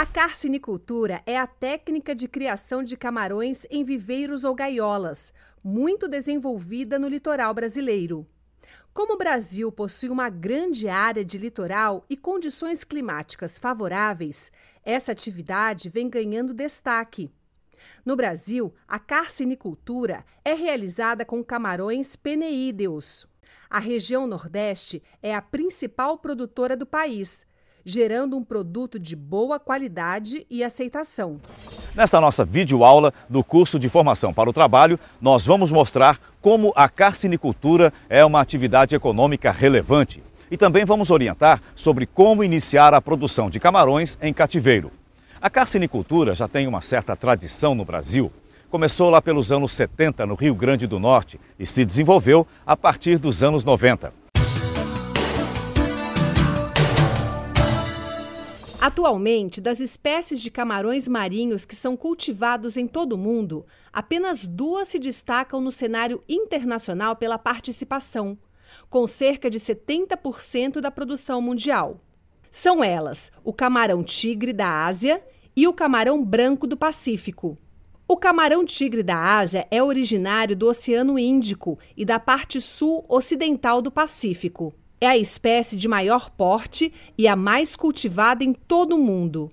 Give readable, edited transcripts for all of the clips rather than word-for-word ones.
A carcinicultura é a técnica de criação de camarões em viveiros ou gaiolas, muito desenvolvida no litoral brasileiro. Como o Brasil possui uma grande área de litoral e condições climáticas favoráveis, essa atividade vem ganhando destaque. No Brasil, a carcinicultura é realizada com camarões peneídeos. A região Nordeste é a principal produtora do país, gerando um produto de boa qualidade e aceitação. Nesta nossa videoaula do curso de formação para o trabalho, nós vamos mostrar como a carcinicultura é uma atividade econômica relevante. E também vamos orientar sobre como iniciar a produção de camarões em cativeiro. A carcinicultura já tem uma certa tradição no Brasil. Começou lá pelos anos 70 no Rio Grande do Norte e se desenvolveu a partir dos anos 90. Atualmente, das espécies de camarões marinhos que são cultivados em todo o mundo, apenas 2 se destacam no cenário internacional pela participação, com cerca de 70% da produção mundial. São elas o camarão-tigre da Ásia e o camarão branco do Pacífico. O camarão-tigre da Ásia é originário do Oceano Índico e da parte sul-ocidental do Pacífico. É a espécie de maior porte e a mais cultivada em todo o mundo.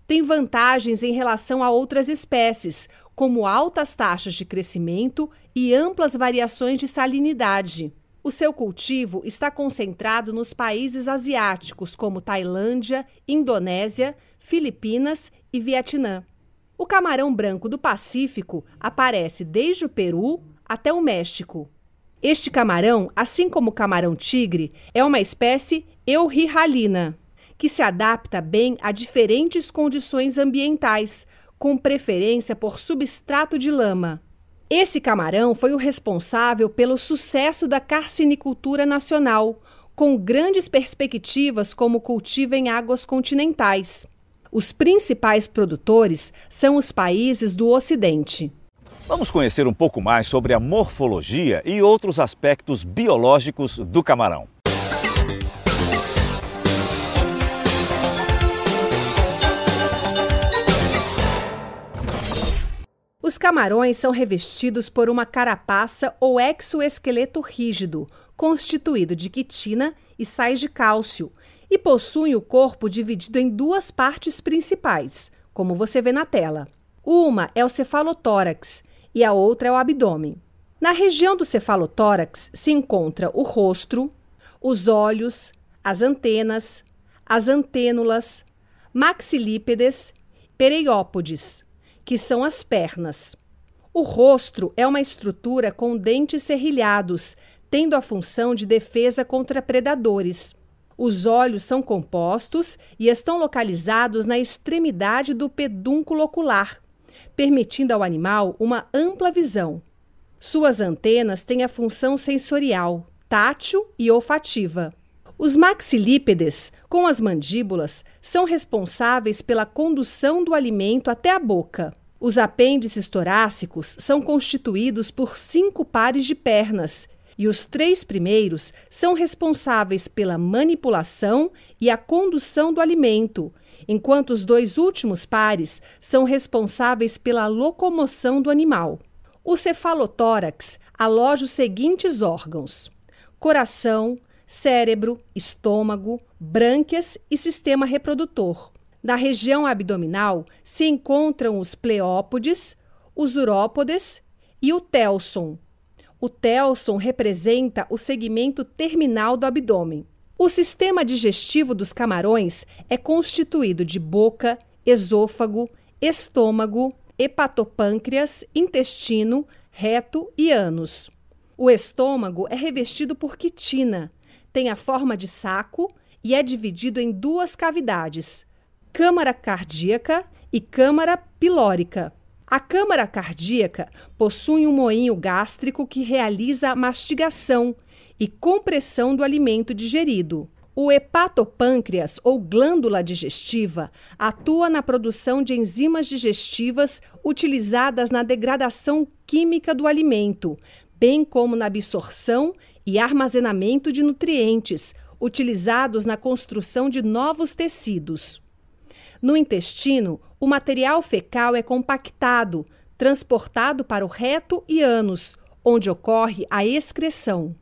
Tem vantagens em relação a outras espécies, como altas taxas de crescimento e amplas variações de salinidade. O seu cultivo está concentrado nos países asiáticos, como Tailândia, Indonésia, Filipinas e Vietnã. O camarão branco do Pacífico aparece desde o Peru até o México. Este camarão, assim como o camarão-tigre, é uma espécie eurrirralina, que se adapta bem a diferentes condições ambientais, com preferência por substrato de lama. Esse camarão foi o responsável pelo sucesso da carcinicultura nacional, com grandes perspectivas como cultivo em águas continentais. Os principais produtores são os países do Ocidente. Vamos conhecer um pouco mais sobre a morfologia e outros aspectos biológicos do camarão. Os camarões são revestidos por uma carapaça ou exoesqueleto rígido, constituído de quitina e sais de cálcio, e possuem o corpo dividido em 2 partes principais, como você vê na tela. Uma é o cefalotórax e a outra é o abdômen. Na região do cefalotórax se encontra o rosto, os olhos, as antenas, as antênulas, maxilípedes, pereiópodes, que são as pernas. O rosto é uma estrutura com dentes serrilhados, tendo a função de defesa contra predadores. Os olhos são compostos e estão localizados na extremidade do pedúnculo ocular, permitindo ao animal uma ampla visão. Suas antenas têm a função sensorial, tátil e olfativa. Os maxilípedes, com as mandíbulas, são responsáveis pela condução do alimento até a boca. Os apêndices torácicos são constituídos por 5 pares de pernas, e os 3 primeiros são responsáveis pela manipulação e a condução do alimento, enquanto os 2 últimos pares são responsáveis pela locomoção do animal. O cefalotórax aloja os seguintes órgãos: coração, cérebro, estômago, brânquias e sistema reprodutor. Na região abdominal se encontram os pleópodes, os urópodes e o telson. O telson representa o segmento terminal do abdômen. O sistema digestivo dos camarões é constituído de boca, esôfago, estômago, hepatopâncreas, intestino, reto e ânus. O estômago é revestido por quitina, tem a forma de saco e é dividido em 2 cavidades: câmara cardíaca e câmara pilórica. A câmara cardíaca possui um moinho gástrico que realiza a mastigação e compressão do alimento digerido. O hepatopâncreas, ou glândula digestiva, atua na produção de enzimas digestivas utilizadas na degradação química do alimento, bem como na absorção e armazenamento de nutrientes, utilizados na construção de novos tecidos. No intestino, o material fecal é compactado, transportado para o reto e ânus, onde ocorre a excreção.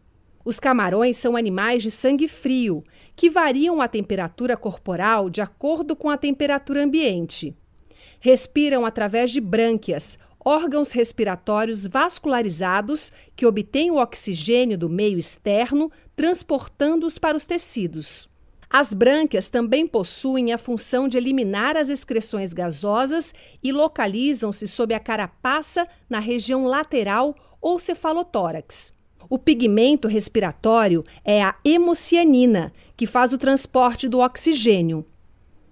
Os camarões são animais de sangue frio, que variam a temperatura corporal de acordo com a temperatura ambiente. Respiram através de brânquias, órgãos respiratórios vascularizados que obtêm o oxigênio do meio externo, transportando-os para os tecidos. As brânquias também possuem a função de eliminar as excreções gasosas e localizam-se sob a carapaça na região lateral ou cefalotórax. O pigmento respiratório é a hemocianina, que faz o transporte do oxigênio.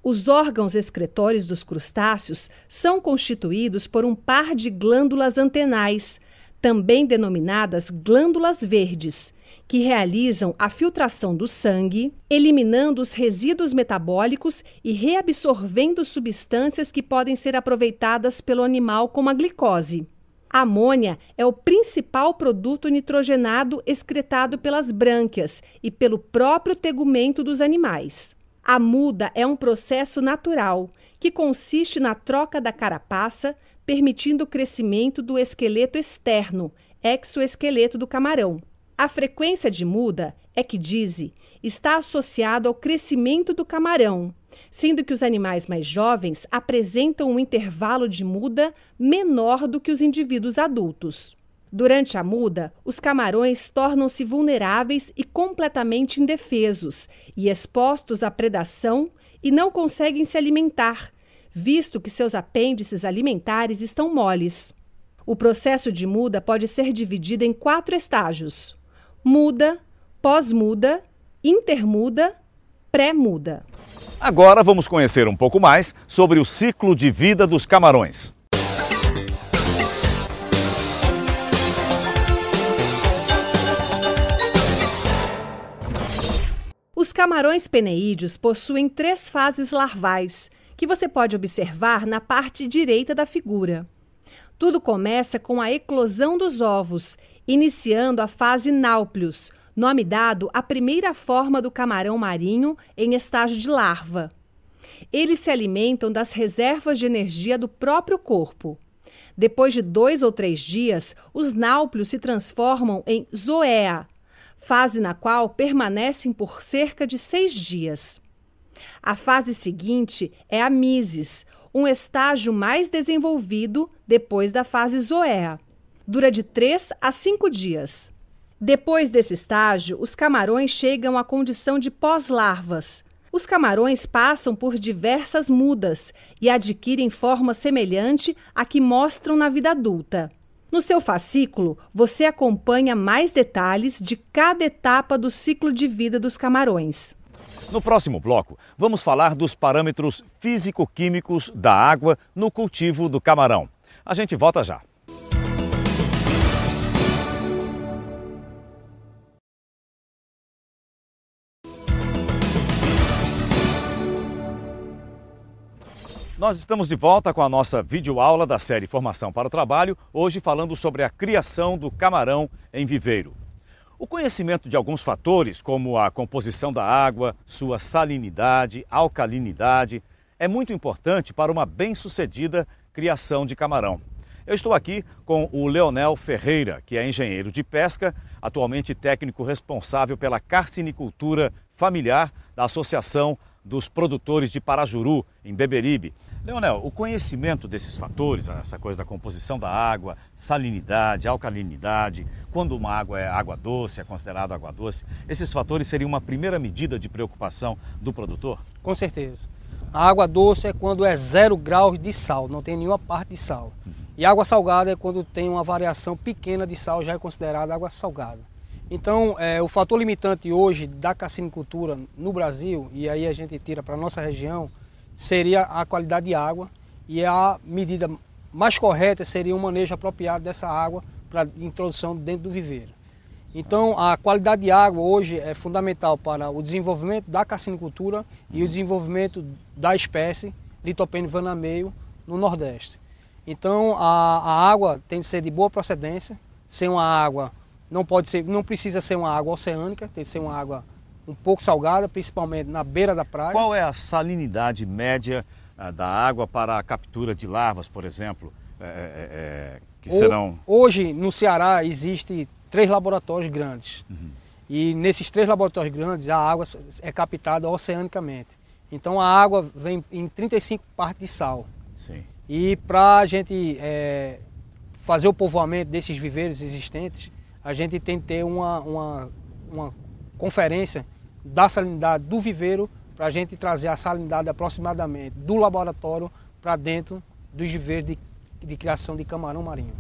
Os órgãos excretores dos crustáceos são constituídos por um par de glândulas antenais, também denominadas glândulas verdes, que realizam a filtração do sangue, eliminando os resíduos metabólicos e reabsorvendo substâncias que podem ser aproveitadas pelo animal, como a glicose. A amônia é o principal produto nitrogenado excretado pelas brânquias e pelo próprio tegumento dos animais. A muda é um processo natural, que consiste na troca da carapaça, permitindo o crescimento do esqueleto externo, exoesqueleto do camarão. A frequência de muda, ecdise, está associada ao crescimento do camarão, sendo que os animais mais jovens apresentam um intervalo de muda menor do que os indivíduos adultos. Durante a muda, os camarões tornam-se vulneráveis e completamente indefesos e expostos à predação e não conseguem se alimentar, visto que seus apêndices alimentares estão moles. O processo de muda pode ser dividido em 4 estágios: muda, pós-muda, intermuda, pré-muda. Agora vamos conhecer um pouco mais sobre o ciclo de vida dos camarões. Os camarões peneídeos possuem 3 fases larvais, que você pode observar na parte direita da figura. Tudo começa com a eclosão dos ovos, iniciando a fase náuplios, nome dado à primeira forma do camarão marinho em estágio de larva. Eles se alimentam das reservas de energia do próprio corpo. Depois de 2 ou 3 dias, os náuplios se transformam em zoea, fase na qual permanecem por cerca de 6 dias. A fase seguinte é a mises, um estágio mais desenvolvido depois da fase zoea. Dura de 3 a 5 dias. Depois desse estágio, os camarões chegam à condição de pós-larvas. Os camarões passam por diversas mudas e adquirem forma semelhante à que mostram na vida adulta. No seu fascículo, você acompanha mais detalhes de cada etapa do ciclo de vida dos camarões. No próximo bloco, vamos falar dos parâmetros físico-químicos da água no cultivo do camarão. A gente volta já. Nós estamos de volta com a nossa videoaula da série Formação para o Trabalho, hoje falando sobre a criação do camarão em viveiro. O conhecimento de alguns fatores, como a composição da água, sua salinidade, alcalinidade, é muito importante para uma bem-sucedida criação de camarão. Eu estou aqui com o Leonel Ferreira, que é engenheiro de pesca, atualmente técnico responsável pela carcinicultura familiar da Associação dos Produtores de Parajuru, em Beberibe. Leonel, o conhecimento desses fatores, essa coisa da composição da água, salinidade, alcalinidade, quando uma água é água doce, é considerada água doce, esses fatores seriam uma primeira medida de preocupação do produtor? Com certeza. A água doce é quando é 0 graus de sal, não tem nenhuma parte de sal. E a água salgada é quando tem uma variação pequena de sal, já é considerada água salgada. Então, o fator limitante hoje da carcinicultura no Brasil, e aí a gente tira para a nossa região, seria a qualidade de água, e a medida mais correta seria um manejo apropriado dessa água para introdução dentro do viveiro. Então, a qualidade de água hoje é fundamental para o desenvolvimento da carcinicultura e o desenvolvimento da espécie Litopene vanameio no Nordeste. Então, a água tem que ser de boa procedência, ser uma água, não precisa ser uma água oceânica, tem que ser uma água um pouco salgada, principalmente na beira da praia. Qual é a salinidade média da água para a captura de larvas, por exemplo, que serão... Hoje, no Ceará, existem 3 laboratórios grandes. E nesses 3 laboratórios grandes, a água é captada oceanicamente. Então, a água vem em 35 partes de sal. Sim. E para a gente fazer o povoamento desses viveiros existentes, a gente tem que ter uma conferência da salinidade do viveiro para a gente trazer a salinidade aproximadamente do laboratório para dentro dos viveiros de criação de camarão marinho.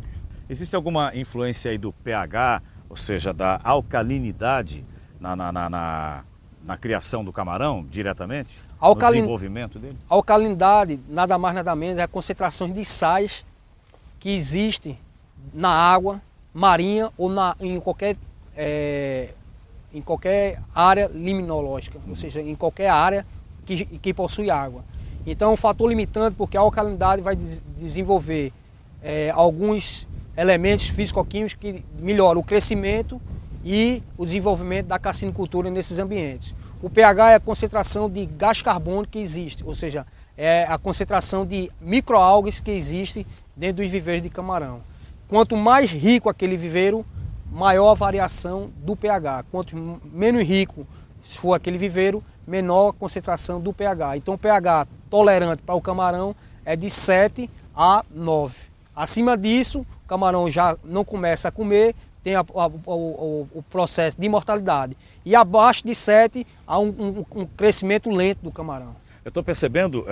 Existe alguma influência aí do pH, ou seja, da alcalinidade na criação do camarão diretamente? No desenvolvimento dele? A alcalinidade, nada mais nada menos, é a concentração de sais que existe na água marinha ou em qualquer área liminológica, ou seja, em qualquer área que possui água. Então, um fator limitante, porque a alcalinidade vai desenvolver alguns elementos físico-químicos que melhoram o crescimento e o desenvolvimento da carcinicultura nesses ambientes. O pH é a concentração de gás carbônico que existe, ou seja, é a concentração de microalgas que existe dentro dos viveiros de camarão. Quanto mais rico aquele viveiro, maior a variação do pH. Quanto menos rico for aquele viveiro, menor a concentração do pH. Então o pH tolerante para o camarão é de 7 a 9. Acima disso, o camarão já não começa a comer, tem o processo de mortalidade. E abaixo de 7 há um crescimento lento do camarão. Eu estou percebendo,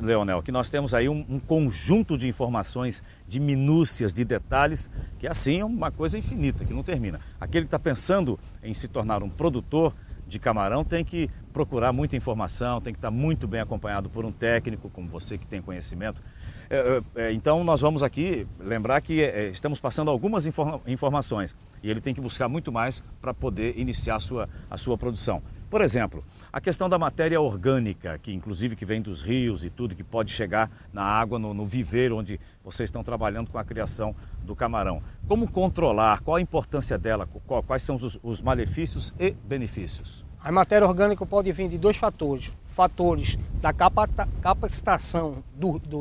Leonel, que nós temos aí um conjunto de informações, de minúcias, de detalhes, que assim é uma coisa infinita, que não termina. Aquele que está pensando em se tornar um produtor de camarão tem que procurar muita informação, tem que estar muito bem acompanhado por um técnico, como você que tem conhecimento. Então nós vamos aqui lembrar que estamos passando algumas informações e ele tem que buscar muito mais para poder iniciar a sua produção. Por exemplo, a questão da matéria orgânica, que inclusive que vem dos rios e tudo, que pode chegar na água, no viveiro onde vocês estão trabalhando com a criação do camarão. Como controlar? Qual a importância dela? Quais são os malefícios e benefícios? A matéria orgânica pode vir de 2 fatores. Fatores da capacitação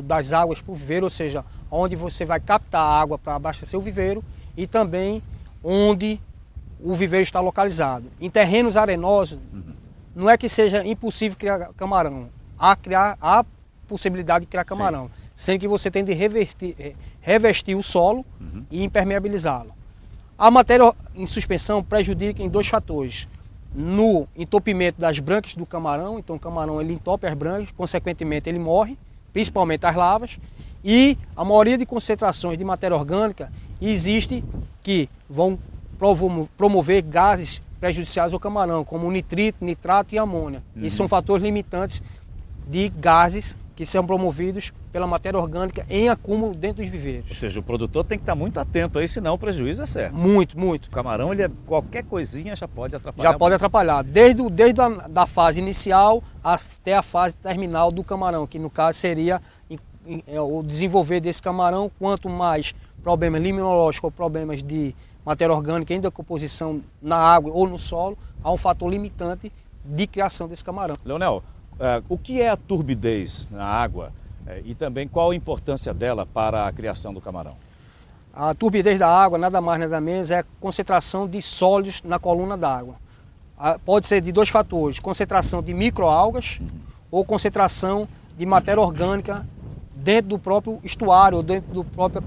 das águas para o viveiro, ou seja, onde você vai captar a água para abastecer o viveiro, e também onde o viveiro está localizado. Em terrenos arenosos, não é que seja impossível criar camarão. Há possibilidade de criar camarão, sendo que você tem de revestir o solo e impermeabilizá-lo. A matéria em suspensão prejudica em 2 fatores. No entopimento das brancas do camarão, então o camarão ele entope as brancas, consequentemente ele morre, principalmente as larvas, e a maioria de concentrações de matéria orgânica existe que vão promover gases prejudiciais ao camarão, como nitrito, nitrato e amônia. Esses são fatores limitantes de gases que são promovidos pela matéria orgânica em acúmulo dentro dos viveiros. Ou seja, o produtor tem que estar muito atento aí, senão o prejuízo é certo. Muito, muito. O camarão, qualquer coisinha já pode atrapalhar. Já pode atrapalhar, desde a fase inicial até a fase terminal do camarão, que no caso seria o desenvolver desse camarão. Quanto mais problemas liminológicos ou problemas de matéria orgânica em decomposição na água ou no solo, há um fator limitante de criação desse camarão. Leonel, o que é a turbidez na água e também qual a importância dela para a criação do camarão? A turbidez da água, nada mais nada menos, é a concentração de sólidos na coluna d'água. Pode ser de 2 fatores, concentração de microalgas ou concentração de matéria orgânica dentro do próprio estuário, ou dentro da própria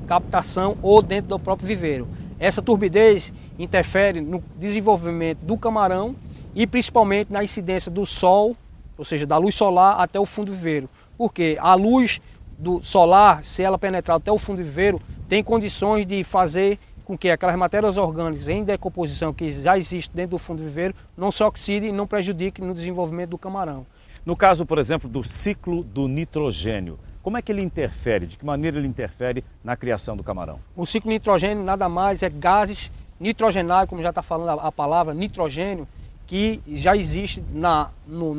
captação ou dentro do próprio viveiro. Essa turbidez interfere no desenvolvimento do camarão e principalmente na incidência do sol, ou seja, da luz solar até o fundo do viveiro. Porque a luz do solar, se ela penetrar até o fundo do viveiro, tem condições de fazer com que aquelas matérias orgânicas em decomposição que já existem dentro do fundo do viveiro não se oxidem e não prejudiquem no desenvolvimento do camarão. No caso, por exemplo, do ciclo do nitrogênio, como é que ele interfere? De que maneira ele interfere na criação do camarão? O ciclo nitrogênio nada mais é gases nitrogenados, como já está falando a palavra nitrogênio, que já existe na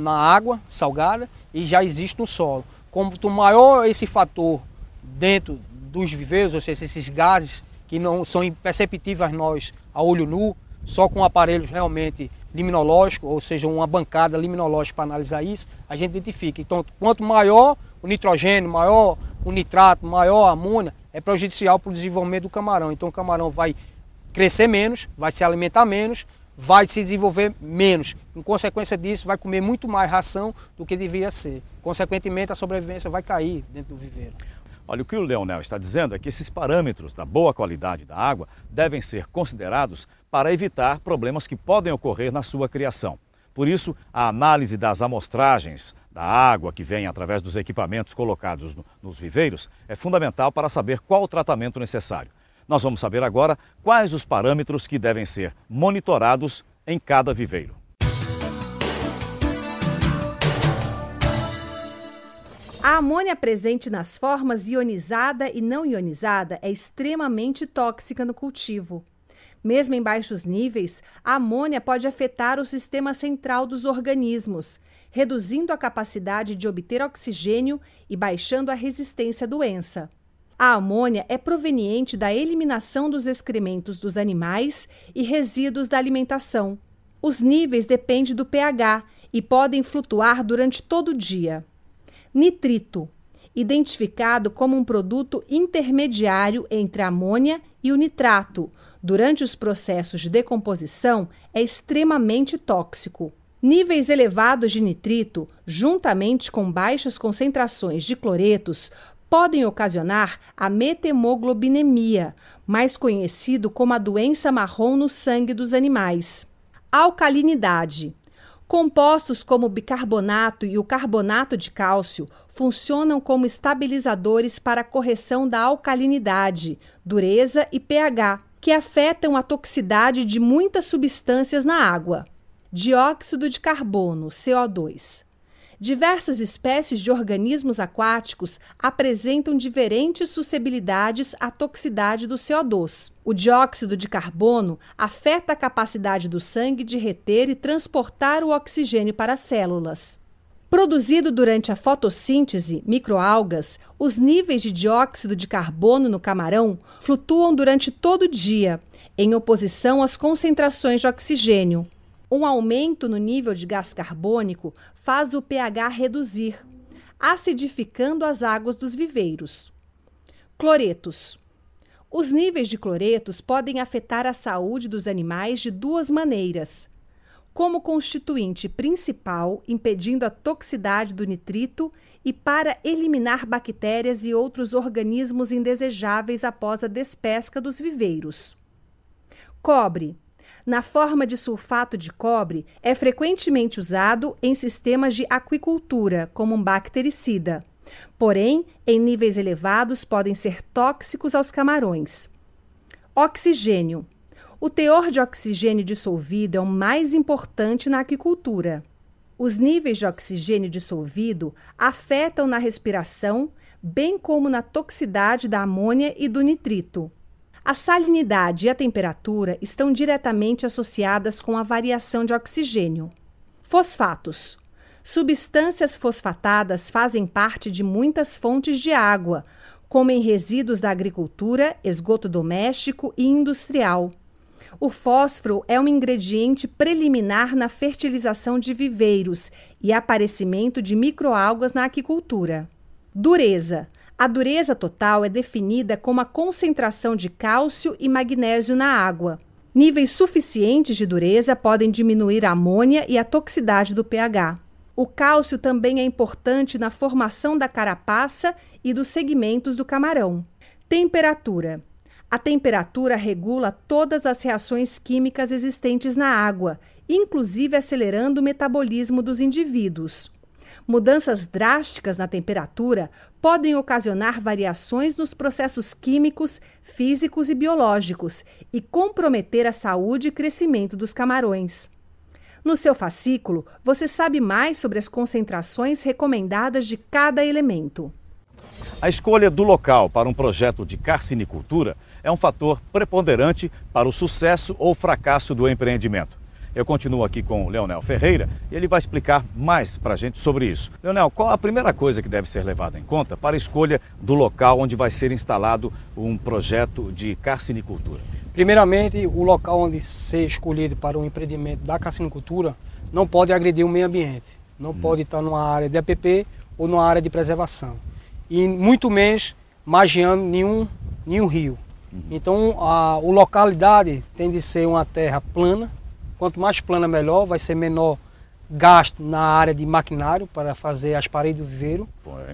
água salgada e já existe no solo. Quanto maior esse fator dentro dos viveiros, ou seja, esses gases que não são imperceptíveis a nós a olho nu, só com aparelhos realmente liminológico, ou seja, uma bancada liminológica para analisar isso, a gente identifica. Então, quanto maior o nitrogênio, maior o nitrato, maior a amônia, é prejudicial para o desenvolvimento do camarão. Então, o camarão vai crescer menos, vai se alimentar menos, vai se desenvolver menos. Em consequência disso, vai comer muito mais ração do que devia ser. Consequentemente, a sobrevivência vai cair dentro do viveiro. Olha, o que o Leonel está dizendo é que esses parâmetros da boa qualidade da água devem ser considerados para evitar problemas que podem ocorrer na sua criação. Por isso, a análise das amostragens da água que vem através dos equipamentos colocados nos viveiros é fundamental para saber qual o tratamento necessário. Nós vamos saber agora quais os parâmetros que devem ser monitorados em cada viveiro. A amônia presente nas formas ionizada e não ionizada é extremamente tóxica no cultivo. Mesmo em baixos níveis, a amônia pode afetar o sistema central dos organismos, reduzindo a capacidade de obter oxigênio e baixando a resistência à doença. A amônia é proveniente da eliminação dos excrementos dos animais e resíduos da alimentação. Os níveis dependem do pH e podem flutuar durante todo o dia. Nitrito, identificado como um produto intermediário entre a amônia e o nitrato, durante os processos de decomposição, é extremamente tóxico. Níveis elevados de nitrito, juntamente com baixas concentrações de cloretos, podem ocasionar a metemoglobinemia, mais conhecido como a doença marrom no sangue dos animais. Alcalinidade. Compostos como o bicarbonato e o carbonato de cálcio funcionam como estabilizadores para a correção da alcalinidade, dureza e pH, que afetam a toxicidade de muitas substâncias na água. Dióxido de carbono, CO2. Diversas espécies de organismos aquáticos apresentam diferentes suscetibilidades à toxicidade do CO2. O dióxido de carbono afeta a capacidade do sangue de reter e transportar o oxigênio para as células. Produzido durante a fotossíntese, microalgas, os níveis de dióxido de carbono no camarão flutuam durante todo o dia, em oposição às concentrações de oxigênio. Um aumento no nível de gás carbônico faz o pH reduzir, acidificando as águas dos viveiros. Cloretos. Os níveis de cloretos podem afetar a saúde dos animais de duas maneiras. Como constituinte principal, impedindo a toxicidade do nitrito e para eliminar bactérias e outros organismos indesejáveis após a despesca dos viveiros. Cobre. Na forma de sulfato de cobre, é frequentemente usado em sistemas de aquicultura como um bactericida. Porém, em níveis elevados podem ser tóxicos aos camarões. Oxigênio. O teor de oxigênio dissolvido é o mais importante na aquicultura. Os níveis de oxigênio dissolvido afetam na respiração, bem como na toxicidade da amônia e do nitrito. A salinidade e a temperatura estão diretamente associadas com a variação de oxigênio. Fosfatos. Substâncias fosfatadas fazem parte de muitas fontes de água, como em resíduos da agricultura, esgoto doméstico e industrial. O fósforo é um ingrediente preliminar na fertilização de viveiros e aparecimento de microalgas na aquicultura. Dureza. A dureza total é definida como a concentração de cálcio e magnésio na água. Níveis suficientes de dureza podem diminuir a amônia e a toxicidade do pH. O cálcio também é importante na formação da carapaça e dos segmentos do camarão. Temperatura. A temperatura regula todas as reações químicas existentes na água, inclusive acelerando o metabolismo dos indivíduos. Mudanças drásticas na temperatura podem ocasionar variações nos processos químicos, físicos e biológicos e comprometer a saúde e crescimento dos camarões. No seu fascículo, você sabe mais sobre as concentrações recomendadas de cada elemento. A escolha do local para um projeto de carcinicultura é um fator preponderante para o sucesso ou fracasso do empreendimento. Eu continuo aqui com o Leonel Ferreira e ele vai explicar mais para a gente sobre isso. Leonel, qual a primeira coisa que deve ser levada em conta para a escolha do local onde vai ser instalado um projeto de carcinicultura? Primeiramente, o local onde ser escolhido para o empreendimento da carcinicultura não pode agredir o meio ambiente. Não pode estar numa área de APP ou numa área de preservação. E muito menos margeando nenhum rio. Então, a localidade tem de ser uma terra plana. Quanto mais plana, melhor. Vai ser menor gasto na área de maquinário para fazer as paredes do viveiro.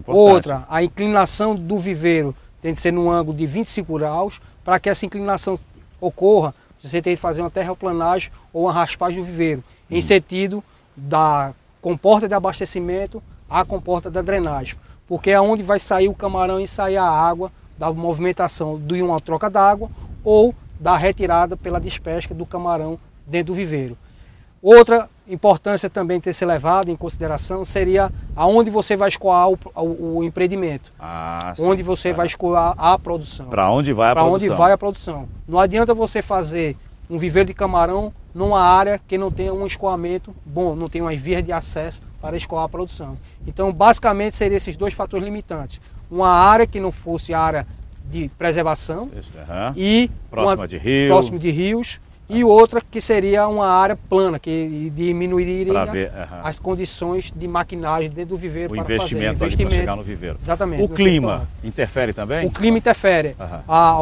Outra, a inclinação do viveiro tem de ser num ângulo de 25 graus. Para que essa inclinação ocorra, você tem que fazer uma terraplanagem ou uma raspagem do viveiro, em sentido da comporta de abastecimento à comporta da drenagem. Porque é onde vai sair o camarão e sair a água da movimentação de uma troca d'água ou da retirada pela despesca do camarão dentro do viveiro. Outra importância também ter ser levada em consideração seria aonde você vai escoar o empreendimento. Onde você vai escoar a produção. Para onde vai a produção. Para onde vai a produção. Não adianta você fazer um viveiro de camarão numa área que não tenha um escoamento bom, não tem umas vias de acesso para escoar a produção. Então, basicamente, seriam esses dois fatores limitantes. Uma área que não fosse área de preservação e próximo de rios, e outra que seria uma área plana, que diminuiria as condições de maquinário dentro do viveiro para fazer investimento para chegar no viveiro. Exatamente. O clima interfere também? O clima interfere.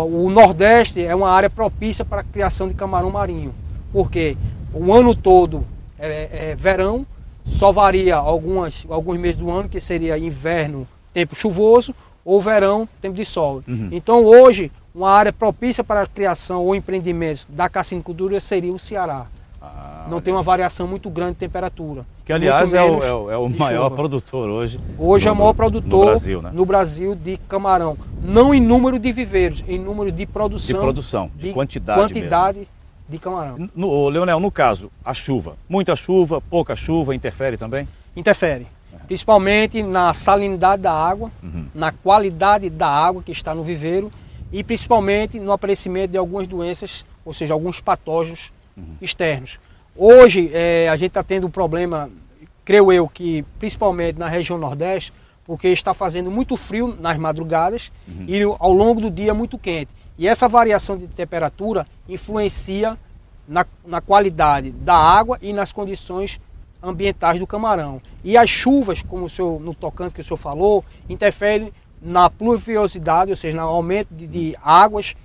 O Nordeste é uma área propícia para a criação de camarão marinho, porque o ano todo é verão, só varia alguns meses do ano, que seria inverno, tempo chuvoso, ou verão, tempo de sol. Então hoje, uma área propícia para a criação ou empreendimentos da carcinicultura seria o Ceará. Não tem uma variação muito grande de temperatura. Que, aliás, é o maior produtor hoje. Hoje é o maior produtor no Brasil, né? No Brasil de camarão. Não em número de viveiros, em número de produção. De produção, de quantidade de camarão. Leonel, no caso, a chuva. Muita chuva, pouca chuva, interfere também? Interfere. Principalmente na salinidade da água, na qualidade da água que está no viveiro e principalmente no aparecimento de algumas doenças, ou seja, alguns patógenos externos. Hoje a gente está tendo um problema, creio eu, que principalmente na região Nordeste, porque está fazendo muito frio nas madrugadas e ao longo do dia muito quente. E essa variação de temperatura influencia na qualidade da água e nas condições ambientais do camarão. E as chuvas, como no tocante que o senhor falou, interferem na pluviosidade, ou seja, no aumento de águas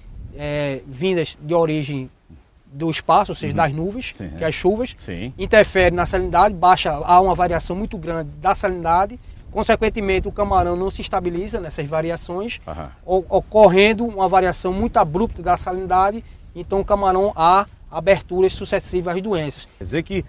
vindas de origem do espaço, ou seja, das nuvens, que as chuvas, interferem na salinidade, há uma variação muito grande da salinidade, consequentemente o camarão não se estabiliza nessas variações, ocorrendo uma variação muito abrupta da salinidade, então o camarão há aberturas suscetíveis às doenças. Quer dizer que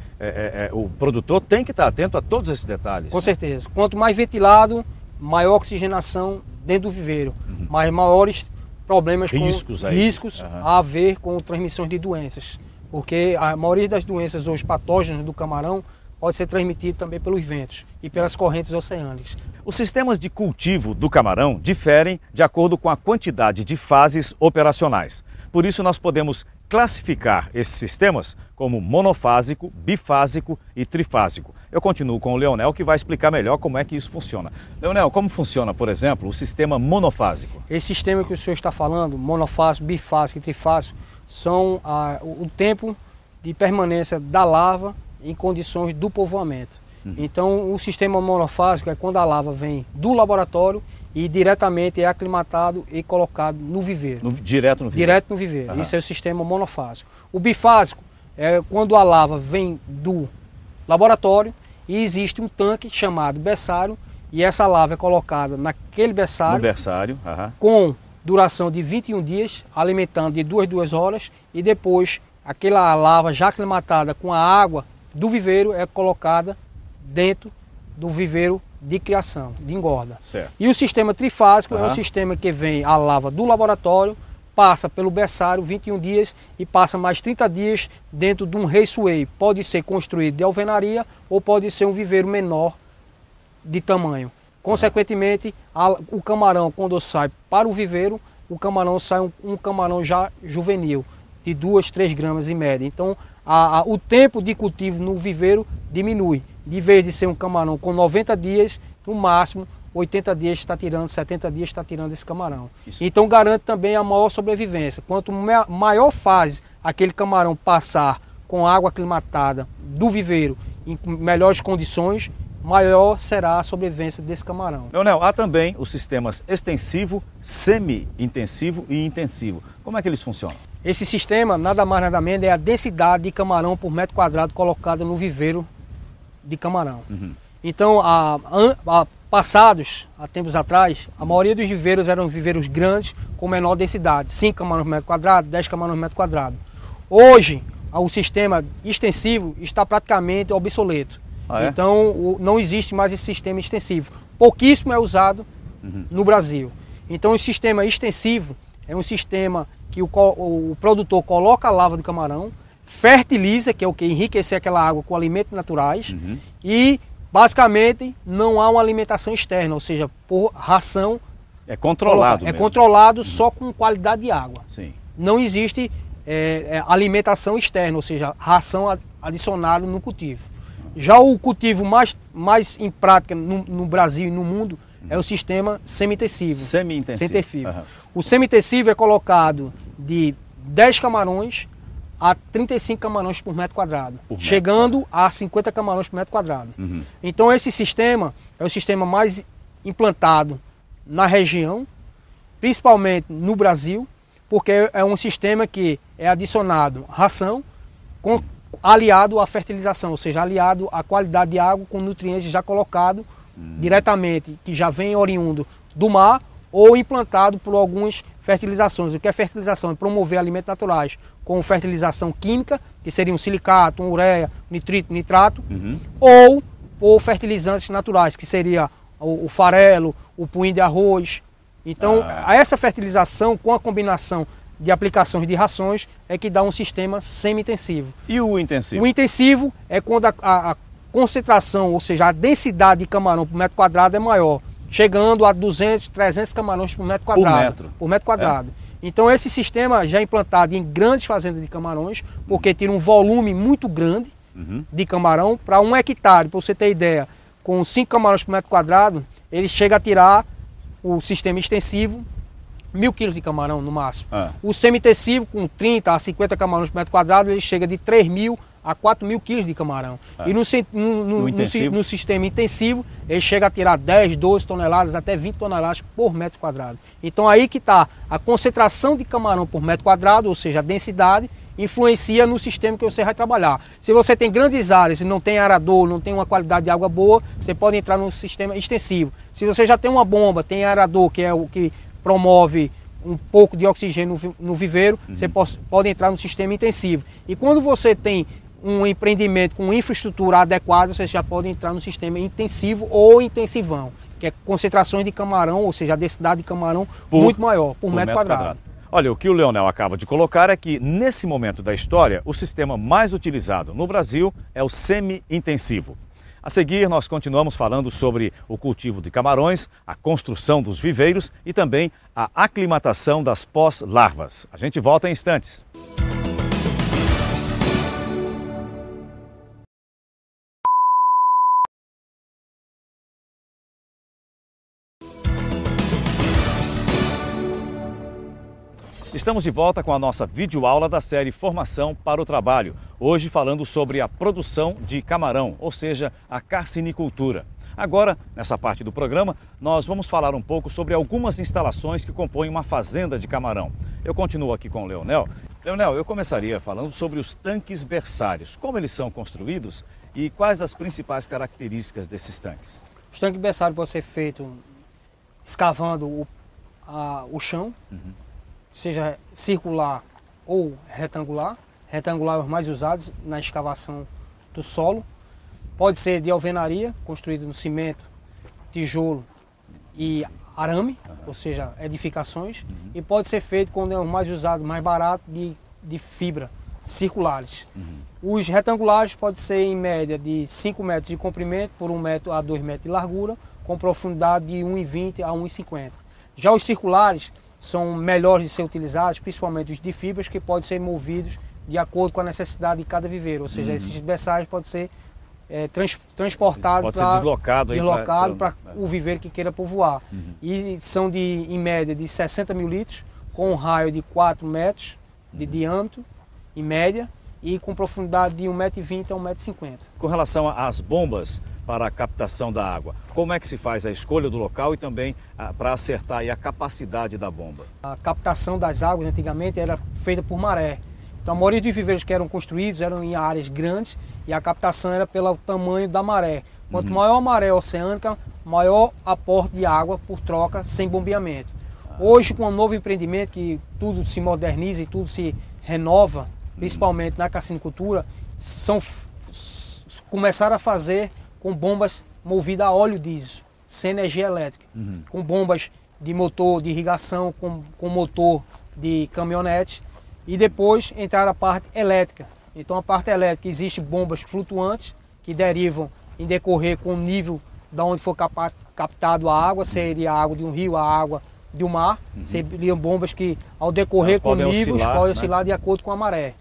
o produtor tem que estar atento a todos esses detalhes. Com certeza. Quanto mais ventilado, maior oxigenação dentro do viveiro, mas maiores problemas riscos a haver com transmissões de doenças. Porque a maioria das doenças hoje patógenas do camarão pode ser transmitido também pelos ventos e pelas correntes oceânicas. Os sistemas de cultivo do camarão diferem de acordo com a quantidade de fases operacionais. Por isso nós podemos classificar esses sistemas como monofásico, bifásico e trifásico. Eu continuo com o Leonel, que vai explicar melhor como é que isso funciona. Leonel, como funciona, por exemplo, o sistema monofásico? Esse sistema que o senhor está falando, monofásico, bifásico e trifásico, são o tempo de permanência da larva em condições do povoamento. Então, o sistema monofásico é quando a larva vem do laboratório e diretamente é aclimatado e colocado no viveiro. Direto no viveiro? Direto no viveiro. Isso é o sistema monofásico. O bifásico é quando a larva vem do laboratório e existe um tanque chamado berçário e essa larva é colocada naquele berçário, no berçário com duração de 21 dias, alimentando de 2 horas e depois aquela larva já aclimatada com a água do viveiro é colocada dentro do viveiro de criação, de engorda. Certo. E o sistema trifásico é um sistema que vem a larva do laboratório, passa pelo berçário 21 dias e passa mais 30 dias dentro de um raceway. Pode ser construído de alvenaria ou pode ser um viveiro menor de tamanho. Consequentemente, o camarão, quando sai para o viveiro, o camarão sai um camarão já juvenil. de 2, 3 gramas em média. Então o tempo de cultivo no viveiro diminui. De vez de ser um camarão com 90 dias, no máximo 80 dias está tirando, 70 dias está tirando esse camarão. Isso. Então garante também a maior sobrevivência. Quanto maior fase aquele camarão passar com água aclimatada do viveiro em melhores condições, maior será a sobrevivência desse camarão. Leonel, há também os sistemas extensivo, semi-intensivo e intensivo. Como é que eles funcionam? Esse sistema, nada mais nada menos, é a densidade de camarão por metro quadrado colocada no viveiro de camarão. Então, há tempos atrás, a maioria dos viveiros eram viveiros grandes com menor densidade, 5 camarões por metro quadrado, 10 camarões por metro quadrado. Hoje, o sistema extensivo está praticamente obsoleto. Então, não existe mais esse sistema extensivo. Pouquíssimo é usado no Brasil. Então, o sistema extensivo é um sistema que o produtor coloca a lava do camarão, fertiliza, que é o que enriquecer aquela água com alimentos naturais, e basicamente não há uma alimentação externa, ou seja, por ração. É controlado. É controlado só com qualidade de água. Sim. Não existe alimentação externa, ou seja, ração adicionada no cultivo. Já o cultivo mais em prática no Brasil e no mundo é o sistema semi-intensivo. Semi-intensivo. O semi-intensivo é colocado de 10 camarões a 35 camarões por metro quadrado, chegando a 50 camarões por metro quadrado. Então esse sistema é o sistema mais implantado na região, principalmente no Brasil, porque é um sistema que é adicionado ração aliado à fertilização, ou seja, aliado à qualidade de água com nutrientes já colocados diretamente, que já vem oriundo do mar ou implantado por algumas fertilizações. O que é fertilização? É promover alimentos naturais com fertilização química, que seria um silicato, uma ureia, nitrito, nitrato, ou fertilizantes naturais, que seria o farelo, o puinho de arroz. Então, essa fertilização com a combinação de aplicações de rações é que dá um sistema semi-intensivo. E o intensivo? O intensivo é quando a concentração, ou seja, a densidade de camarão por metro quadrado é maior, chegando a 200, 300 camarões por metro quadrado. Por metro quadrado. Então esse sistema já é implantado em grandes fazendas de camarões, porque tira um volume muito grande de camarão para 1 hectare. Para você ter ideia, com 5 camarões por metro quadrado, ele chega a tirar o sistema extensivo 1.000 quilos de camarão no máximo. O semi-intensivo, com 30 a 50 camarões por metro quadrado, ele chega de 3.000 a 4.000 quilos de camarão. E no sistema intensivo, ele chega a tirar 10, 12 toneladas, até 20 toneladas por metro quadrado. Então aí que está a concentração de camarão por metro quadrado, ou seja, a densidade, influencia no sistema que você vai trabalhar. Se você tem grandes áreas e não tem arador, não tem uma qualidade de água boa, você pode entrar no sistema extensivo. Se você já tem uma bomba, tem arador, que é o que promove um pouco de oxigênio no viveiro, você pode entrar no sistema intensivo. E quando você tem um empreendimento com infraestrutura adequada, você já pode entrar no sistema intensivo ou intensivão, que é concentrações de camarão, ou seja, a densidade de camarão muito maior, por metro quadrado. Olha, o que o Leonel acaba de colocar é que, nesse momento da história, o sistema mais utilizado no Brasil é o semi-intensivo. A seguir, nós continuamos falando sobre o cultivo de camarões, a construção dos viveiros e também a aclimatação das pós-larvas. A gente volta em instantes. Estamos de volta com a nossa videoaula da série Formação para o Trabalho. Hoje falando sobre a produção de camarão, ou seja, a carcinicultura. Agora, nessa parte do programa, nós vamos falar um pouco sobre algumas instalações que compõem uma fazenda de camarão. Eu continuo aqui com o Leonel. Leonel, eu começaria falando sobre os tanques berçários. Como eles são construídos e quais as principais características desses tanques? Os tanques berçários podem ser feitos escavando o chão, seja circular ou retangular. Retangular é os mais usados na escavação do solo. Pode ser de alvenaria, construído no cimento, tijolo e arame, ou seja, edificações. E pode ser feito, quando é o mais usado, mais barato, de fibra, circulares. Os retangulares podem ser em média de 5 metros de comprimento por 1 metro a 2 metros de largura, com profundidade de 1,20 a 1,50. Já os circulares, são melhores de ser utilizados, principalmente os de fibras, que podem ser movidos de acordo com a necessidade de cada viveiro. Ou seja, esses berçários podem ser transportados, pode ser deslocado para o viveiro que queira povoar. E são em média de 60 mil litros, com um raio de 4 metros de diâmetro, em média, e com profundidade de 1,20 m a 1,50 m. Com relação às bombas para a captação da água, como é que se faz a escolha do local e também para acertar aí a capacidade da bomba? A captação das águas antigamente era feita por maré. Então a maioria dos viveiros que eram construídos eram em áreas grandes e a captação era pelo tamanho da maré. Quanto maior a maré oceânica, maior aporte de água por troca sem bombeamento. Hoje, com o novo empreendimento, que tudo se moderniza e tudo se renova, principalmente na carcinicultura, começaram a fazer com bombas movidas a óleo diesel, sem energia elétrica, com bombas de motor de irrigação, com motor de caminhonete, e depois entraram a parte elétrica. Então a parte elétrica, existe bombas flutuantes que derivam em decorrer com o nível de onde for captado a água, seria a água de um rio, a água de um mar, seriam bombas que ao decorrer com níveis podem oscilar de acordo com a maré.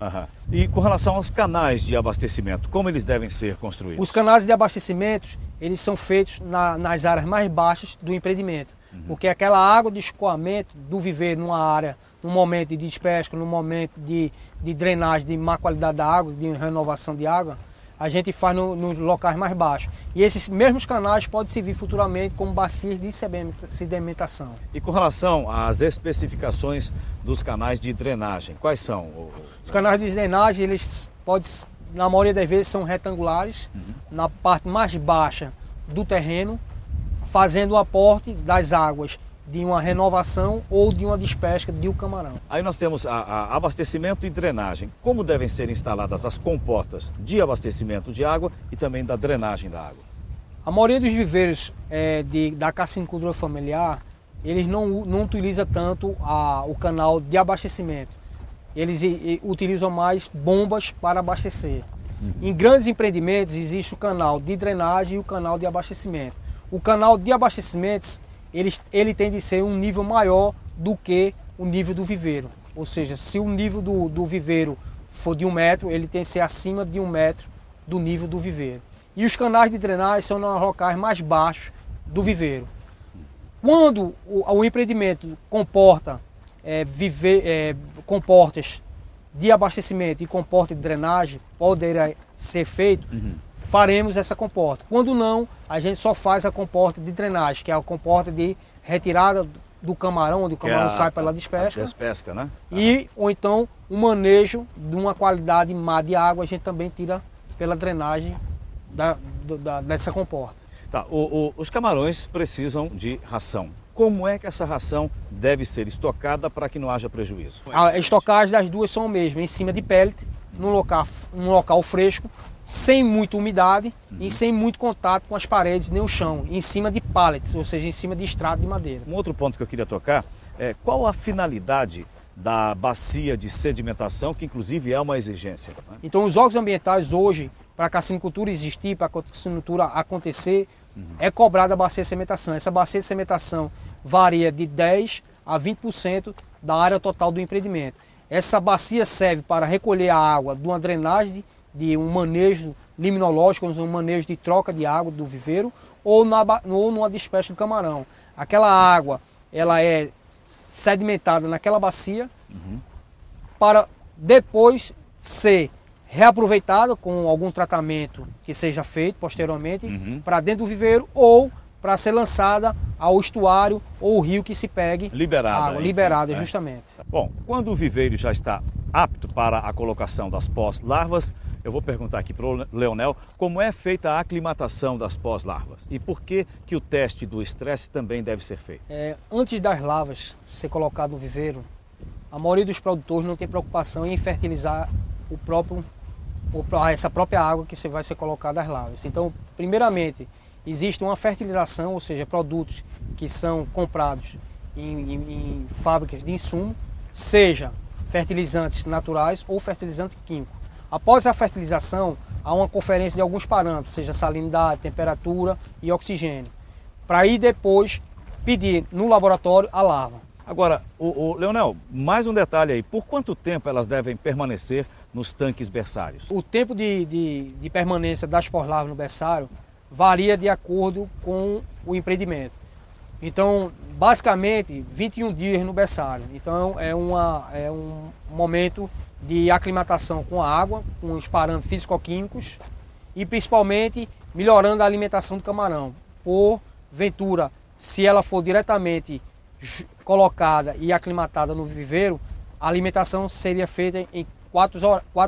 E com relação aos canais de abastecimento, como eles devem ser construídos? Os canais de abastecimento, eles são feitos nas áreas mais baixas do empreendimento, porque aquela água de escoamento do viveiro numa área, num momento de despesca, num momento de drenagem, de má qualidade da água, de renovação de água, a gente faz nos locais mais baixos. E esses mesmos canais podem servir futuramente como bacias de sedimentação. E com relação às especificações dos canais de drenagem, quais são? Os canais de drenagem, eles podem, na maioria das vezes, são retangulares, na parte mais baixa do terreno, fazendo o aporte das águas de uma renovação ou de uma despesca de um camarão. Aí nós temos abastecimento e drenagem. Como devem ser instaladas as comportas de abastecimento de água e também da drenagem da água? A maioria dos viveiros da carcinicultura familiar, eles não utilizam tanto o canal de abastecimento. Eles utilizam mais bombas para abastecer. Em grandes empreendimentos existe o canal de drenagem e o canal de abastecimento. O canal de abastecimento ele tem de ser um nível maior do que o nível do viveiro. Ou seja, se o nível do viveiro for de 1 metro, ele tem que ser acima de 1 metro do nível do viveiro. E os canais de drenagem são nos locais mais baixos do viveiro. Quando o empreendimento comporta comportas de abastecimento e comporta de drenagem, poderá ser feito, faremos essa comporta. Quando não, a gente só faz a comporta de drenagem, que é a comporta de retirada do camarão, onde o camarão sai pela despesca. Despesca, né? Ou então o manejo de uma qualidade má de água, a gente também tira pela drenagem dessa comporta. Tá, os camarões precisam de ração. Como é que essa ração deve ser estocada para que não haja prejuízo? A estocagem das duas são a mesma, em cima de pellet, num local fresco, sem muita umidade e sem muito contato com as paredes nem o chão, em cima de pallets, ou seja, em cima de estrado de madeira. Um outro ponto que eu queria tocar é qual a finalidade da bacia de sedimentação, que inclusive é uma exigência, né? Então os órgãos ambientais hoje, para a carcinicultura existir, para a carcinicultura acontecer, é cobrada a bacia de sedimentação. Essa bacia de sedimentação varia de 10% a 20% da área total do empreendimento. Essa bacia serve para recolher a água de uma drenagem, de um manejo liminológico, um manejo de troca de água do viveiro ou numa despesca do camarão. Aquela água ela é sedimentada naquela bacia para depois ser reaproveitada com algum tratamento que seja feito posteriormente para dentro do viveiro ou para ser lançada ao estuário ou o rio que se pegue água, liberada justamente. Bom, quando o viveiro já está apto para a colocação das pós-larvas, eu vou perguntar aqui para o Leonel como é feita a aclimatação das pós-larvas e por que o teste do estresse também deve ser feito. Antes das larvas ser colocado no viveiro, a maioria dos produtores não tem preocupação em fertilizar essa própria água que vai ser colocada às larvas. Então, primeiramente, existe uma fertilização, ou seja, produtos que são comprados em fábricas de insumo, seja fertilizantes naturais ou fertilizante químico. Após a fertilização, há uma conferência de alguns parâmetros, seja salinidade, temperatura e oxigênio, para aí depois pedir no laboratório a larva. Agora, Leonel, mais um detalhe aí, por quanto tempo elas devem permanecer nos tanques berçários? O tempo de permanência das pós-larvas no berçário varia de acordo com o empreendimento. Então, basicamente, 21 dias no berçário. Então, é um momento de aclimatação com a água, com os parâmetros físico-químicos e, principalmente, melhorando a alimentação do camarão. Porventura, se ela for diretamente colocada e aclimatada no viveiro, a alimentação seria feita em 4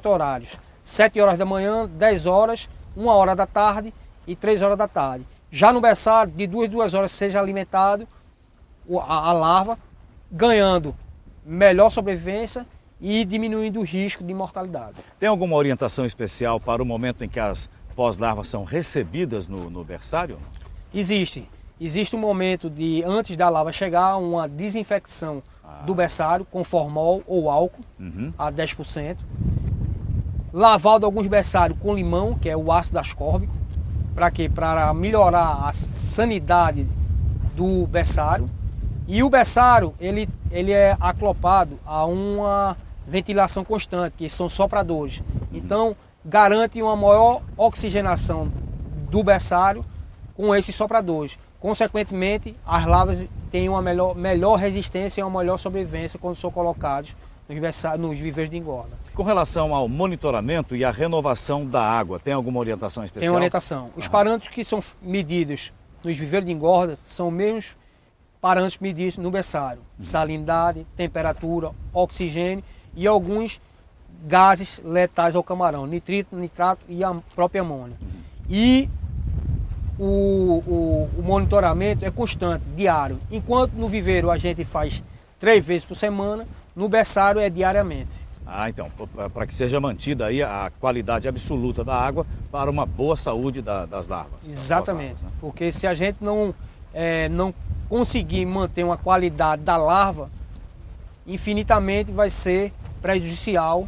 horários. 7 horas da manhã, 10 horas, 1 hora da tarde e 3 horas da tarde. Já no berçário, de 2 horas seja alimentado a larva, ganhando melhor sobrevivência e diminuindo o risco de mortalidade. Tem alguma orientação especial para o momento em que as pós-larvas são recebidas no berçário? Existe um momento antes da larva chegar, uma desinfecção do berçário com formol ou álcool a 10%. Lavado alguns berçários com limão, que é o ácido ascórbico. Para quê? Para melhorar a sanidade do berçário. E o berçário ele é aclopado a uma ventilação constante, que são sopradores. Então, garante uma maior oxigenação do berçário com esses sopradores. Consequentemente, as larvas têm uma melhor resistência e uma melhor sobrevivência quando são colocados nos viveiros de engorda. Com relação ao monitoramento e à renovação da água, tem alguma orientação especial? Tem orientação. Os parâmetros que são medidos nos viveiros de engorda são os mesmos parâmetros medidos no berçário. Salinidade, temperatura, oxigênio e alguns gases letais ao camarão, nitrito, nitrato e a própria amônia. E o monitoramento é constante, diário. Enquanto no viveiro a gente faz 3 vezes por semana, no berçário é diariamente. Então, para que seja mantida aí a qualidade absoluta da água para uma boa saúde das larvas. Exatamente, larvas, né? Porque se a gente não conseguir manter uma qualidade da larva, infinitamente vai ser prejudicial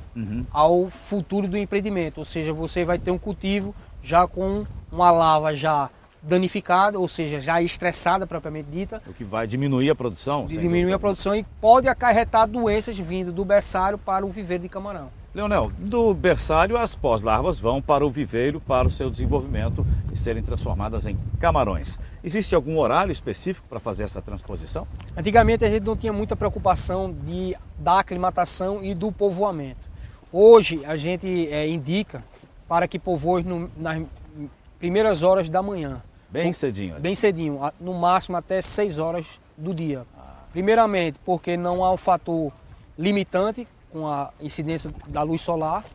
ao futuro do empreendimento. Ou seja, você vai ter um cultivo já com uma larva já danificada, ou seja, já estressada propriamente dita. O que vai diminuir a produção. Diminuir a produção e pode acarretar doenças vindo do berçário para o viveiro de camarão. Leonel, do berçário as pós-larvas vão para o viveiro para o seu desenvolvimento e serem transformadas em camarões. Existe algum horário específico para fazer essa transposição? Antigamente a gente não tinha muita preocupação da aclimatação e do povoamento. Hoje a gente indica para que povoe nas primeiras horas da manhã. Bem cedinho. Bem cedinho, no máximo até 6 horas do dia. Primeiramente porque não há um fator limitante com a incidência da luz solar.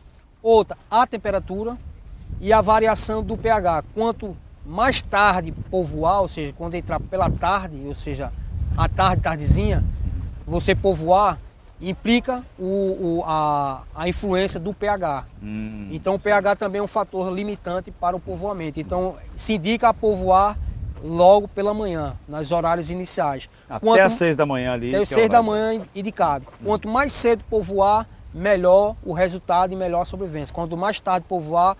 Outra, a temperatura e a variação do pH. Quanto mais tarde povoar, ou seja, quando entrar pela tarde, ou seja, a tardezinha, você povoar, implica a influência do pH. Então o pH também é um fator limitante para o povoamento. Então se indica a povoar logo pela manhã, nos horários iniciais. Até às 6 da manhã ali. Até às 6 da manhã indicado. Quanto mais cedo povoar, melhor o resultado e melhor a sobrevivência. Quanto mais tarde povoar,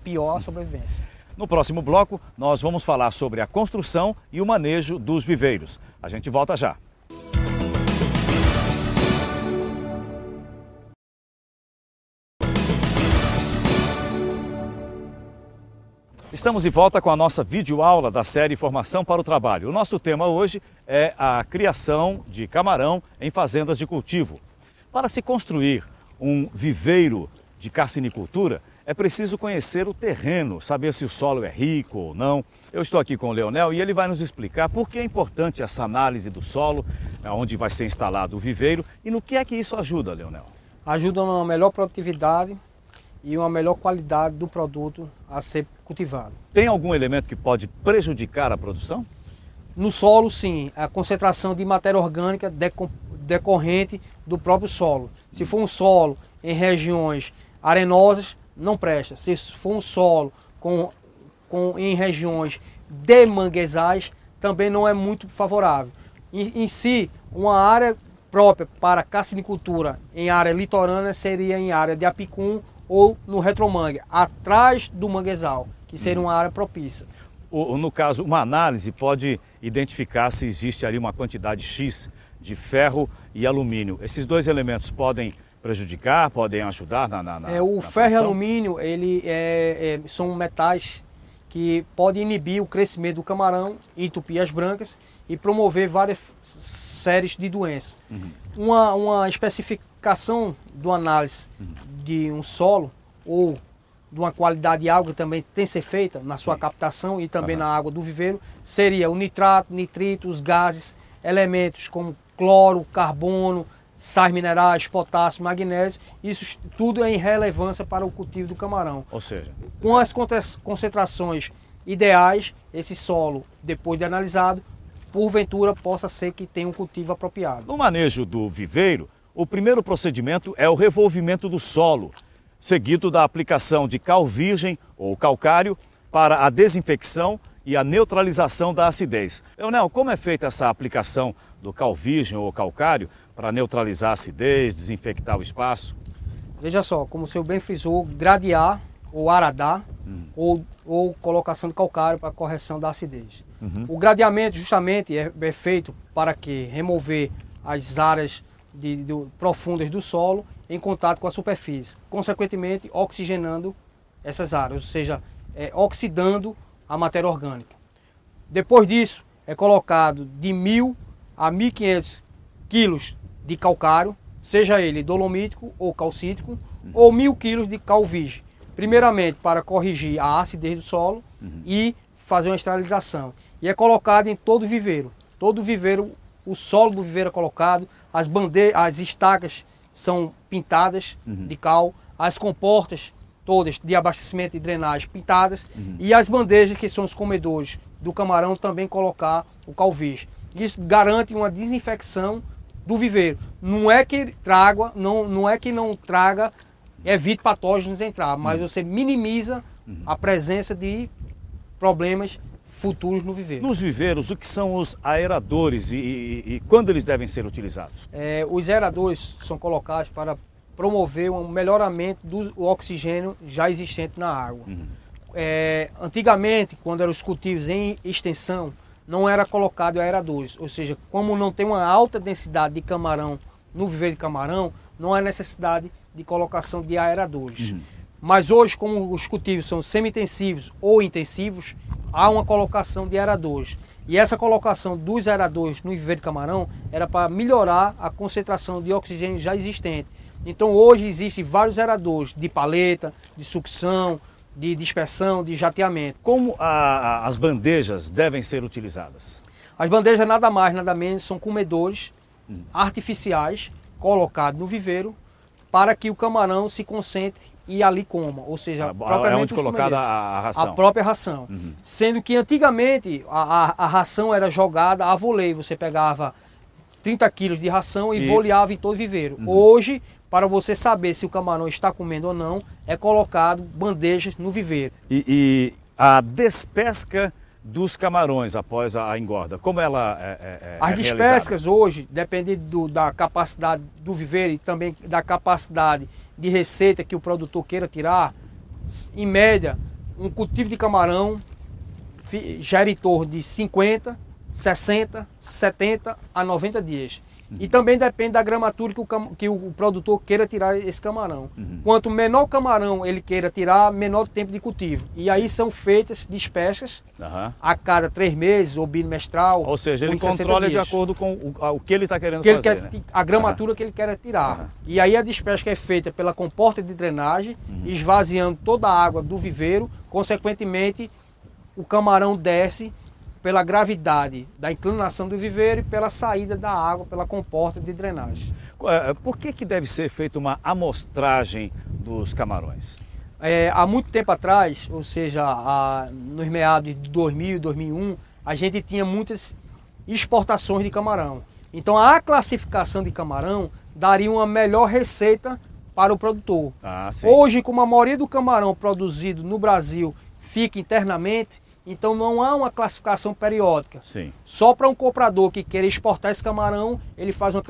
pior a sobrevivência. No próximo bloco, nós vamos falar sobre a construção e o manejo dos viveiros. A gente volta já. Estamos de volta com a nossa videoaula da série Formação para o Trabalho. O nosso tema hoje é a criação de camarão em fazendas de cultivo. Para se construir um viveiro de carcinicultura, é preciso conhecer o terreno, saber se o solo é rico ou não. Eu estou aqui com o Leonel e ele vai nos explicar por que é importante essa análise do solo, onde vai ser instalado o viveiro e no que é que isso ajuda, Leonel. Ajuda na melhor produtividade e uma melhor qualidade do produto a ser cultivado. Tem algum elemento que pode prejudicar a produção? No solo, sim. A concentração de matéria orgânica decorrente do próprio solo. Se for um solo em regiões arenosas, não presta. Se for um solo em regiões de manguezais, também não é muito favorável. Em si, uma área própria para carcinicultura em área litorânea seria em área de apicum ou no retromangue, atrás do manguezal, que seria uma área propícia. No caso, uma análise pode identificar se existe ali uma quantidade X de ferro e alumínio. Esses dois elementos podem prejudicar, podem ajudar o ferro e alumínio, ele são metais que podem inibir o crescimento do camarão, entupir as brancas e promover várias séries de doenças. Uma especificação do análise de um solo ou de uma qualidade de água que também tem que ser feita na sua captação e também na água do viveiro, seria o nitrato, nitrito, os gases, elementos como cloro, carbono, sais minerais, potássio, magnésio, isso tudo é em relevância para o cultivo do camarão. Ou seja, com as concentrações ideais, esse solo, depois de analisado, porventura possa ser que tenha um cultivo apropriado. No manejo do viveiro, o primeiro procedimento é o revolvimento do solo, seguido da aplicação de cal virgem ou calcário para a desinfecção e a neutralização da acidez. Leonel, como é feita essa aplicação do cal virgem ou calcário para neutralizar a acidez, desinfectar o espaço? Veja só, como o senhor bem frisou, gradear ou aradar ou colocação de calcário para correção da acidez. O gradeamento justamente é feito para que remover as áreas profundas do solo em contato com a superfície, consequentemente oxigenando essas áreas, ou seja, oxidando a matéria orgânica. Depois disso é colocado de 1.000 a 1.500 quilos de calcário, seja ele dolomítico ou calcítico, ou 1.000 quilos de cal virgem, primeiramente para corrigir a acidez do solo e fazer uma esterilização. E é colocado em todo o viveiro. Todo o viveiro, o solo do viveiro é colocado, as estacas são pintadas de cal, as comportas todas de abastecimento e drenagem pintadas e as bandejas, que são os comedores do camarão, também colocar o cal virgem. Isso garante uma desinfecção do viveiro. Não é que traga, não é que não traga, evite patógenos entrar, mas você minimiza a presença de problemas futuros no viveiro. Nos viveiros, o que são os aeradores e quando eles devem ser utilizados? Os aeradores são colocados para promover um melhoramento do oxigênio já existente na água. Antigamente, quando eram os cultivos em extensão, não era colocado aeradores, ou seja, como não tem uma alta densidade de camarão no viveiro de camarão, não há necessidade de colocação de aeradores. Mas hoje, como os cultivos são semi-intensivos ou intensivos, há uma colocação de aeradores. E essa colocação dos aeradores no viveiro de camarão era para melhorar a concentração de oxigênio já existente. Então hoje existem vários aeradores de paleta, de sucção, de dispersão, de jateamento. Como as bandejas devem ser utilizadas? As bandejas nada mais, nada menos, são comedores artificiais colocados no viveiro para que o camarão se concentre e ali coma, ou seja, propriamente onde colocada a ração. A própria ração. Sendo que antigamente a ração era jogada a voleio, você pegava 30 quilos de ração e voleava em todo o viveiro. Hoje, para você saber se o camarão está comendo ou não, é colocado bandejas no viveiro. E a despesca dos camarões após a engorda, como ela As despescas hoje, dependendo da capacidade do viveiro e também da capacidade de receita que o produtor queira tirar, em média, um cultivo de camarão gera em torno de 50, 60, 70 a 90 dias. E também depende da gramatura que o produtor queira tirar esse camarão. Quanto menor o camarão ele queira tirar, menor o tempo de cultivo. E aí são feitas despescas a cada 3 meses ou bimestral. Ou seja, ele controla de acordo com o que ele está querendo fazer. A gramatura que ele quer tirar. E aí a despesca é feita pela comporta de drenagem, esvaziando toda a água do viveiro. Consequentemente, o camarão desce pela gravidade da inclinação do viveiro e pela saída da água pela comporta de drenagem. Por que deve ser feita uma amostragem dos camarões? Há muito tempo atrás, ou seja, nos meados de 2000, 2001, a gente tinha muitas exportações de camarão. Então a classificação de camarão daria uma melhor receita para o produtor. Hoje, como a maioria do camarão produzido no Brasil fica internamente, então não há uma classificação periódica. Só para um comprador que queira exportar esse camarão, ele faz uma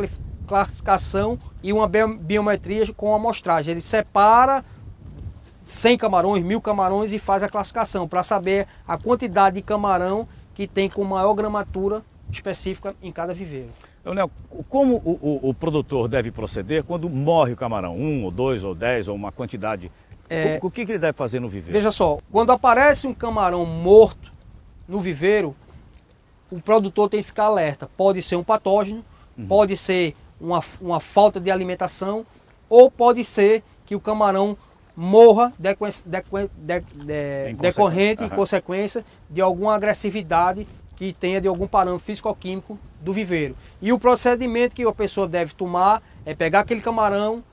classificação e uma biometria com amostragem. Ele separa 100 camarões, 1000 camarões e faz a classificação para saber a quantidade de camarão que tem com maior gramatura específica em cada viveiro. Leonel, como o produtor deve proceder quando morre o camarão? 1 ou 2 ou 10 ou uma quantidade? O que ele deve fazer no viveiro? Veja só, quando aparece um camarão morto no viveiro, o produtor tem que ficar alerta. Pode ser um patógeno, pode ser uma falta de alimentação, ou pode ser que o camarão morra decorrente, em consequência de alguma agressividade que tenha de algum parâmetro físico-químico do viveiro. E o procedimento que a pessoa deve tomar é pegar aquele camarão,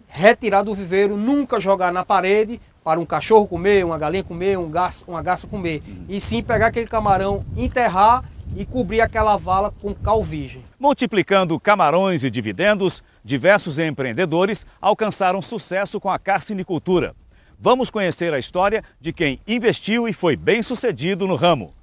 retirar do viveiro, nunca jogar na parede para um cachorro comer, uma galinha comer, uma garça comer. E sim pegar aquele camarão, enterrar e cobrir aquela vala com cal virgem. Multiplicando camarões e dividendos, diversos empreendedores alcançaram sucesso com a carcinicultura. Vamos conhecer a história de quem investiu e foi bem-sucedido no ramo.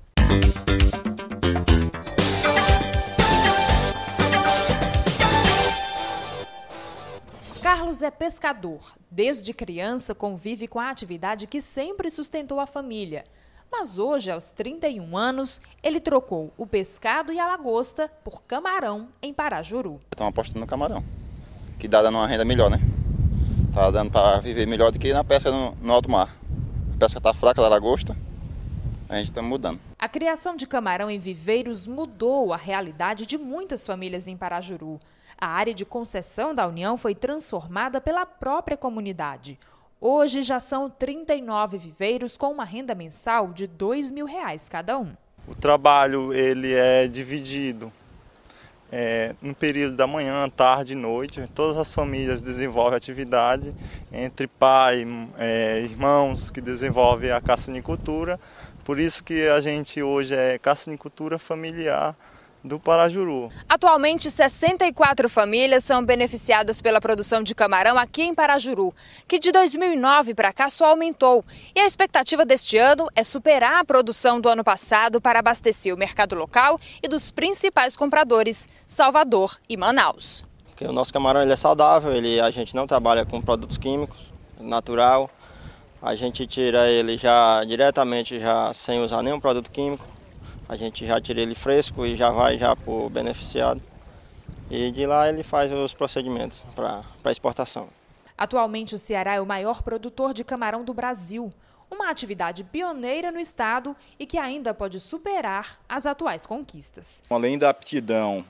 Carlos é pescador. Desde criança convive com a atividade que sempre sustentou a família. Mas hoje, aos 31 anos, ele trocou o pescado e a lagosta por camarão em Parajuru. Estão apostando no camarão, que dá dando uma renda melhor, né? Tá dando para viver melhor do que na pesca no alto mar. A pesca tá fraca da lagosta, a gente está mudando. A criação de camarão em viveiros mudou a realidade de muitas famílias em Parajuru. A área de concessão da União foi transformada pela própria comunidade. Hoje já são 39 viveiros com uma renda mensal de R$ 2.000 cada um. O trabalho ele é dividido no período da manhã, tarde e noite. Todas as famílias desenvolvem atividade entre pai, irmãos que desenvolvem a carcinicultura. Por isso que a gente hoje é carcinicultura familiar do Parajuru. Atualmente, 64 famílias são beneficiadas pela produção de camarão aqui em Parajuru, que de 2009 para cá só aumentou. E a expectativa deste ano é superar a produção do ano passado para abastecer o mercado local e dos principais compradores, Salvador e Manaus. Porque o nosso camarão ele é saudável, a gente não trabalha com produtos químicos, natural. A gente tira ele já diretamente, já sem usar nenhum produto químico. A gente já tira ele fresco e já vai já para o beneficiado. E de lá ele faz os procedimentos para exportação. Atualmente o Ceará é o maior produtor de camarão do Brasil. Uma atividade pioneira no estado e que ainda pode superar as atuais conquistas. Além da aptidão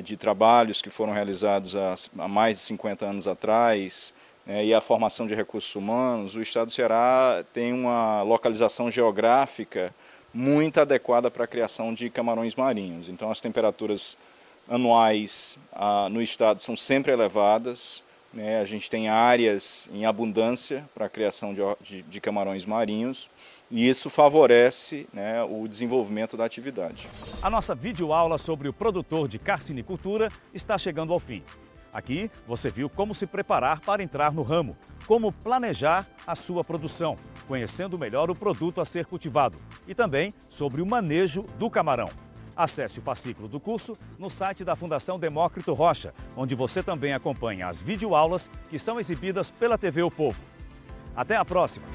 de trabalhos que foram realizados há mais de 50 anos atrás, e a formação de recursos humanos, o estado do Ceará tem uma localização geográfica muito adequada para a criação de camarões marinhos. Então as temperaturas anuais no estado são sempre elevadas, a gente tem áreas em abundância para a criação de camarões marinhos e isso favorece o desenvolvimento da atividade. A nossa videoaula sobre o produtor de carcinicultura está chegando ao fim. Aqui você viu como se preparar para entrar no ramo, como planejar a sua produção, conhecendo melhor o produto a ser cultivado e também sobre o manejo do camarão. Acesse o fascículo do curso no site da Fundação Demócrito Rocha, onde você também acompanha as videoaulas que são exibidas pela TV O Povo. Até a próxima!